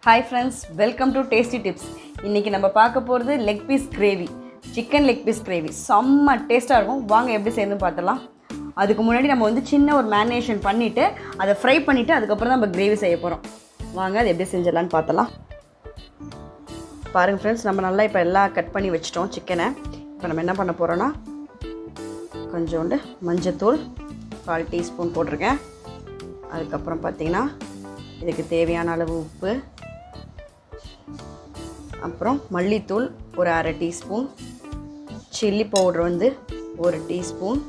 Hi friends, welcome to Tasty Tips. இன்னைக்கு நம்ம பார்க்க போறது leg piece gravy, chicken leg piece gravy. செம்ம டேஸ்டா இருக்கும். வாங்க எப்படி செய்யணும்னு பார்த்தலாம். அதுக்கு முன்னாடி நம்ம வந்து சின்ன ஒரு marination பண்ணிட்டு அதை ஃப்ரை பண்ணிட்டு அதுக்கு அப்புறம் நம்ம gravy செய்ய போறோம். வாங்க அது எப்படி செஞ்சலாம்னு பார்த்தலாம். பாருங்க फ्रेंड्स, நம்ம நல்லா இப்ப எல்லாம் கட் பண்ணி வெச்சிட்டோம் chicken-ஐ. இப்போ நம்ம என்ன பண்ண போறோம்னா கொஞ்சோண்டு மஞ்சள் தூள் 1/4 டீஸ்பூன் போட்டுருக்கேன். அதுக்கு அப்புறம் பாத்தீங்கன்னா இதுக்கு தேவையான அளவு உப்பு, அப்புறம் மல்லித்தூள் ஒரு 1/2 டீஸ்பூன், சில்லி பவுடர் வந்து 1 டீஸ்பூன்,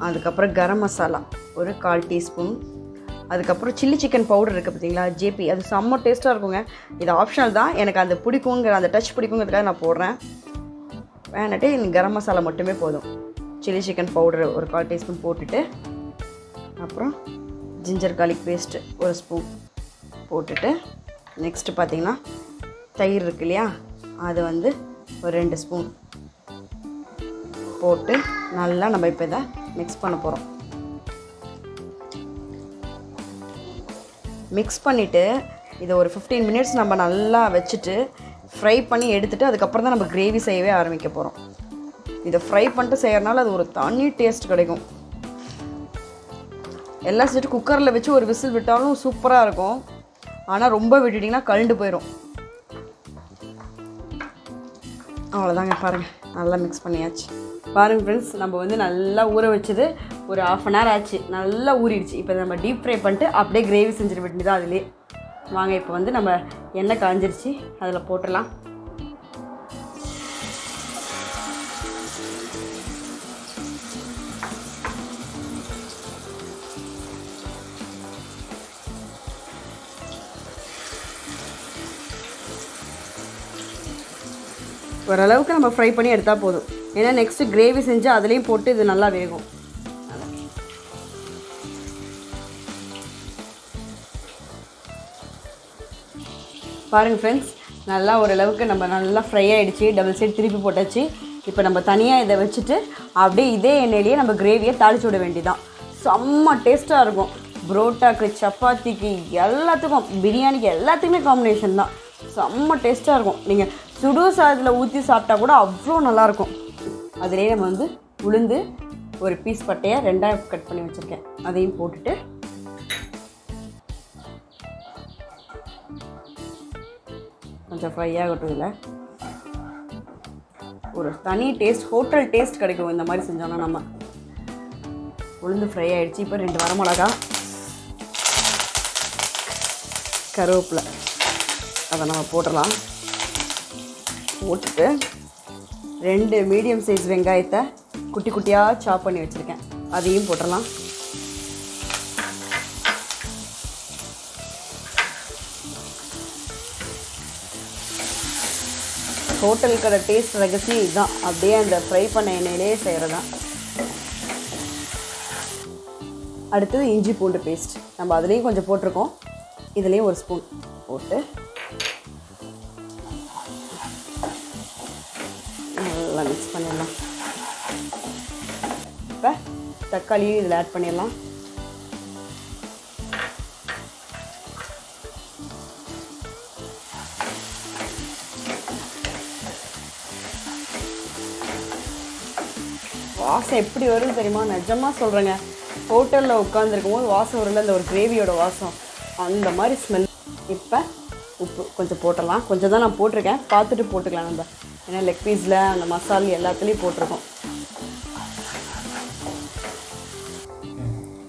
அதுக்கப்புறம் கரம் மசாலா ஒரு 1/4 டீஸ்பூன், அதுக்கப்புறம் சில்லி சிக்கன் பவுடர் இருக்குது பார்த்தீங்களா, ஜேபி, அது செம்ம டேஸ்ட்டாக இருக்குங்க. இது ஆப்ஷனல் தான், எனக்கு அந்த பிடிக்குங்கிற அந்த டச் பிடிக்குங்கிறதுக்காக நான் போடுறேன். வேணாட்டு இந்த கரம் மசாலா மட்டுமே போதும். சில்லி சிக்கன் பவுடர் ஒரு 1/4 டீஸ்பூன் போட்டுட்டு, அப்புறம் ஜிஞ்சர் garlic பேஸ்ட்டு 1 ஸ்பூன் போட்டுட்டு, நெக்ஸ்ட்டு பார்த்திங்கன்னா தயிர் இருக்கு இல்லையா, அது வந்து ஒரு 2 ஸ்பூன் போட்டு நல்லா நம்ம இப்போ இதை மிக்ஸ் பண்ண போகிறோம். மிக்ஸ் பண்ணிவிட்டு இதை ஒரு 15 மினிட்ஸ் நம்ம நல்லா வச்சுட்டு ஃப்ரை பண்ணி எடுத்துகிட்டு அதுக்கப்புறம் தான் நம்ம கிரேவி செய்யவே ஆரம்பிக்க போகிறோம். இதை ஃப்ரை பண்ணிட்டு செய்யறதுனால அது ஒரு தனி டேஸ்ட் கிடைக்கும். எல்லாம் செஞ்சுட்டு குக்கரில் வச்சு ஒரு விசில் விட்டாலும் சூப்பராக இருக்கும். ஆனால் ரொம்ப விட்டுட்டிங்கன்னா கழுண்டு போயிடும். அவ்வளோதாங்க, பாருங்கள் நல்லா மிக்ஸ் பண்ணியாச்சு. பாருங்கள் ஃப்ரெண்ட்ஸ், நம்ம வந்து நல்லா ஊற வச்சது ஒரு 1/2 அன் ஹவர் ஆச்சு, நல்லா ஊறிடுச்சு. இப்போ நம்ம டீப் ஃப்ரை பண்ணிட்டு அப்படியே கிரேவி செஞ்சிட வேண்டியதான் அதிலே. வாங்க இப்போ வந்து நம்ம எண்ணெய் காஞ்சிருச்சு, அதில் போட்டுடலாம். ஓரளவுக்கு நம்ம ஃப்ரை பண்ணி எடுத்தால் போதும். ஏன்னா நெக்ஸ்ட்டு கிரேவி செஞ்சு அதுலேயும் போட்டு இது நல்லா வேகும். பாருங்கள் ஃப்ரெண்ட்ஸ், நல்லா ஓரளவுக்கு நம்ம நல்லா ஃப்ரை ஆகிடுச்சு. டபுள் சைடு திருப்பி போட்டாச்சு. இப்போ நம்ம தனியாக இதை வச்சுட்டு அப்படியே இதே எண்ணெயிலேயே நம்ம கிரேவியை தாளிச்சு விட வேண்டியதான். செம்ம டேஸ்ட்டாக இருக்கும். புரோட்டாக்கு, சப்பாத்திக்கு, எல்லாத்துக்கும், பிரியாணிக்கு எல்லாத்துக்குமே காம்பினேஷன் தான். செம்ம டேஸ்ட்டாக இருக்கும். நீங்கள் சுடு சாதத்தில் ஊற்றி சாப்பிட்டா கூட அவ்வளோ நல்லாயிருக்கும். அதிலே நம்ம வந்து உளுந்து ஒரு பீஸ் பட்டையை 2ஆக கட் பண்ணி வச்சுருக்கேன், அதையும் போட்டுட்டு கொஞ்சம் ஃப்ரை ஆகட்டும். இதில் ஒரு தனி டேஸ்ட், ஹோட்டல் டேஸ்ட் கிடைக்கும் இந்த மாதிரி செஞ்சோன்னா. நம்ம உளுந்து ஃப்ரை ஆகிடுச்சு. இப்போ 2 வரமிளகா, கருவேப்பிலை, அதை நம்ம போட்டுடலாம். போட்டுட்டு 2 மீடியம் சைஸ் வெங்காயத்தை குட்டி குட்டியாக சாப் பண்ணி வச்சுருக்கேன், அதையும் போட்டுடலாம். ஹோட்டலுக்கு டேஸ்ட் ரகசியம் இதுதான், அப்படியே அந்த ஃப்ரை பண்ண எண்ணெயிலே செய்கிறது தான். அடுத்தது இஞ்சி பூண்டு பேஸ்ட், நம்ம அதுலேயும் கொஞ்சம் போட்டிருக்கோம், இதுலேயும் 1 ஸ்பூன் போட்டு நல்லா மிக்ஸ் பண்ணிடலாம். இப்போ தக்காளியும் இதில் ஆட் பண்ணிடலாம். வாசம் எப்படி வரும்னு தெரியுமா? நிஜமாக சொல்கிறேங்க, ஹோட்டலில் உட்காந்துருக்கும் போது வாசம் வரும்ல, அந்த ஒரு கிரேவியோட வாசம், அந்த மாதிரி ஸ்மெல். இப்போ உப்பு கொஞ்சம் போட்டுடலாம். கொஞ்சம் தான் நான் போட்டிருக்கேன், பார்த்துட்டு போட்டுக்கலாம் நம்ம. ஏன்னா லெக் பீஸில் அந்த மசாலா எல்லாத்துலேயும் போட்டிருக்கோம்.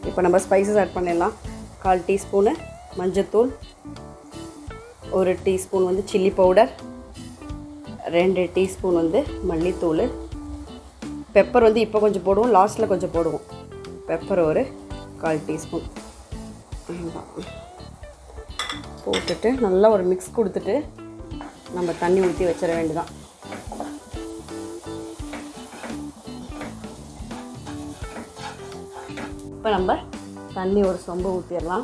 இப்போ நம்ம ஸ்பைசஸ் ஆட் பண்ணிடலாம். 1/4 டீஸ்பூனு மஞ்சத்தூள், 1 டீஸ்பூன் வந்து சில்லி பவுடர், 2 டீஸ்பூன் வந்து மல்லித்தூள், பெப்பர் வந்து இப்போ கொஞ்சம் போடுவோம், லாஸ்ட்டில் கொஞ்சம் போடுவோம். பெப்பர் ஒரு 1/4 டீஸ்பூன் போட்டுட்டு நல்லா ஒரு மிக்ஸ் கொடுத்துட்டு நம்ம தண்ணி ஊற்றி வச்சிட வேண்டியதான். இப்போ நம்ம தண்ணி ஒரு சொம்பு ஊற்றிடலாம்.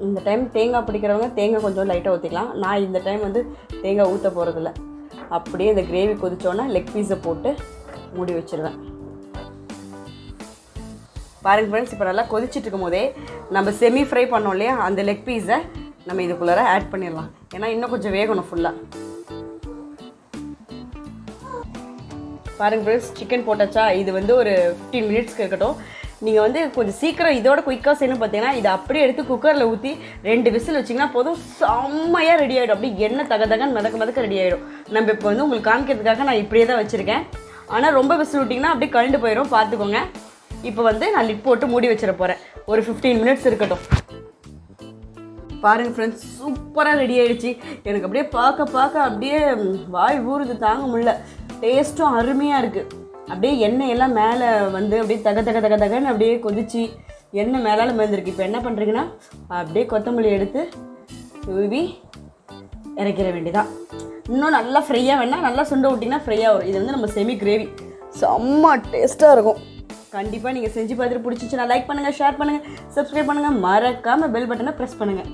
இந்த டைம் தேங்காய் பிடிக்கிறவங்க தேங்காய் கொஞ்சம் லைட்டாக ஊற்றிக்கலாம். நான் இந்த டைம் வந்து தேங்காய் ஊற்ற போகிறதில்ல. அப்படியே இந்த கிரேவி கொதிச்சோன்னா லெக் பீஸை போட்டு மூடி வச்சிருவேன். பாருங்கள் ஃப்ரெண்ட்ஸ், இப்போ நல்லா கொதிச்சுட்டு இருக்கும் போதே நம்ம செமி ஃப்ரை பண்ணோம் இல்லையா, அந்த லெக் பீஸை நம்ம இதுக்குள்ளார ஆட் பண்ணிடலாம். ஏன்னா இன்னும் கொஞ்சம் வேகணும் ஃபுல்லாக. பாருங்கள் ஃப்ரெண்ட்ஸ், சிக்கன் போட்டாச்சா? இது வந்து ஒரு 15 மினிட்ஸ்க்கு இருக்கட்டும். நீங்கள் வந்து கொஞ்சம் சீக்கிரம் இதோட குயிக்காக செய்யணும் பார்த்தீங்கன்னா, இதை அப்படியே எடுத்து குக்கரில் ஊற்றி 2 விசில் வச்சிங்கன்னா போதும், செம்மையாக ரெடி ஆகிடும். அப்படியே எண்ணெய் தகன்னு மிதக்க ரெடி ஆகிடும். நம்ம இப்போ வந்து உங்களுக்கு காமிக்கிறதுக்காக நான் இப்படியே தான் வச்சுருக்கேன். ஆனால் ரொம்ப விசில் விட்டிங்கன்னா அப்படியே கழண்டு போயிடும், பார்த்துக்கோங்க. இப்போ வந்து நான் லிட் போட்டு மூடி வச்சிட போகிறேன். ஒரு 15 மினிட்ஸ் இருக்கட்டும். பாருங்கள் ஃப்ரெண்ட்ஸ், சூப்பராக ரெடி ஆகிடுச்சு. எனக்கு அப்படியே பார்க்க அப்படியே வாய் ஊறுது, தாங்க முடியல. டேஸ்ட்டும் அருமையாக இருக்குது. அப்படியே எண்ணெய் எல்லாம் மேலே வந்து அப்படியே தகன்னு அப்படியே கொதிச்சு எண்ணெய் மேலால் மேந்திருக்கு. இப்போ என்ன பண்ணுறீங்கன்னா, அப்படியே கொத்தமல்லி எடுத்து தூவி இறக்கிற வேண்டியதான். இன்னும் நல்லா ஃப்ரையாக வேணால் நல்லா சுண்ட விட்டிங்கன்னா ஃப்ரையாக வரும். இது வந்து நம்ம செமி கிரேவி, செம்ம டேஸ்ட்டாக இருக்கும். கண்டிப்பாக நீங்கள் செஞ்சு பார்த்துட்டு பிடிச்சிச்சுன்னா லைக் பண்ணுங்கள், ஷேர் பண்ணுங்கள், சப்ஸ்கிரைப் பண்ணுங்கள், மறக்காமல் பெல் பட்டனை ப்ரெஸ் பண்ணுங்கள்.